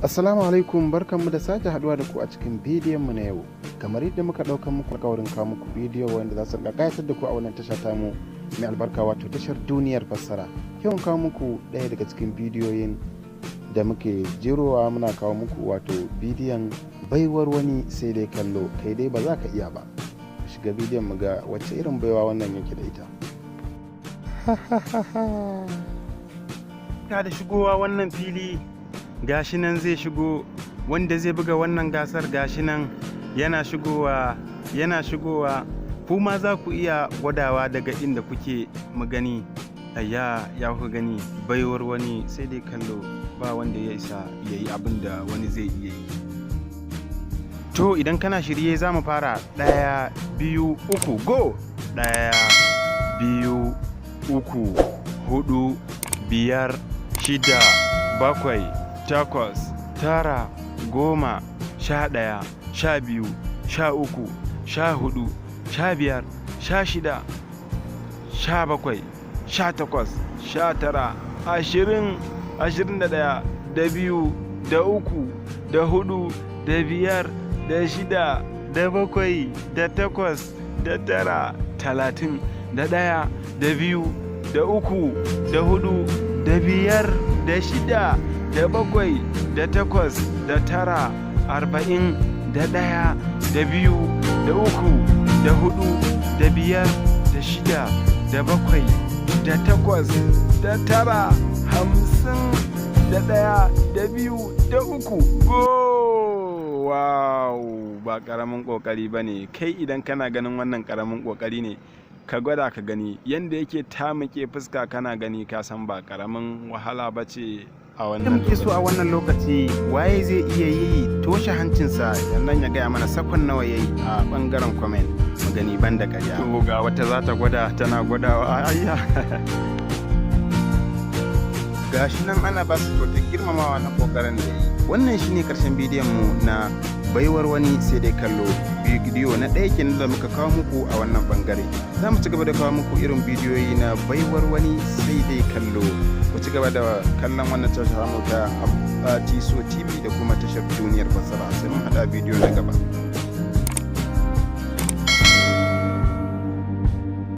Assalamu alaikum, barkanmu da sake haduwa da ku a cikin bidiyon mu na yau. Kamar yadda muka dauka muku alƙawarin kawo muku bidiyo wanda za su ƙayatar da ku a wannan tasha tamu mai albarka, wato tashar duniyar fassara. Yau kawo muku ɗaya daga cikin bidiyoyin da muke jerowa, muna kawo muku wato bidiyon baiwar wani sai dai kallo kai dai ba za ka iya ba. Shiga bidiyon mu ga wacce irin baiwa wannan yake da ita. Ka da shigowa wannan fili, gashi nan zai shigo, wanda zai buga wannan gasar gashi nan yana shigowa kuma za ku iya gwadawa daga inda kuke mu gani. Ayya, ya ku gani baiwar wani sai dai kallo, ba wanda ya isa ya yi abin da wani zai iya yi. To idan kana shirye za mu fara 1 2 3 go. 1 2 3 4 5 6 7 8 9 10 11 12 13 14 15 16 17 18 19 20 21 da 2 da 3 da 4 da 5 da 6 da 7 da 8 da 9 30 da 1 da 2 da 3 da 4 da 5 da 6 da 7 da 8 da 9 40 da 1 da 2 da 3 da 4 da 5 da 6 da 7 da 8 da 9 50 da 1 da 2 da 3 go. Wow, ba karamin kokari bane. Kai idan kana ganin wannan karamin kokari ne, ka gwada ka gani yanda yake tamuke fuska, kana gani ka san ba karamin wahala bace a wannan lokaci. So a wannan lokaci waye zai iya yi toshe hancinsa yannan ya gaya mana sakon nawa yayi a bangaren comment mu gani banda ƙarya. To ga wata za ta gwada, tana gwadawa. Ayya. Gashi nan ana ba su ta girmamawa na kokarin da yi. Wannan shine karshen bidiyon mu na baiwar wani sai dai kallo. Bidiyo na ɗaya kenan da muka kawo muku a wannan bangare. Za mu ci gaba da kawo muku irin bidiyoyi na baiwar wani sai dai kallo. Ku ci gaba da kallon wannan tashar mu ta Tiso TV da kuma tashar duniyar fassara. Sai mun haɗa bidiyo na gaba.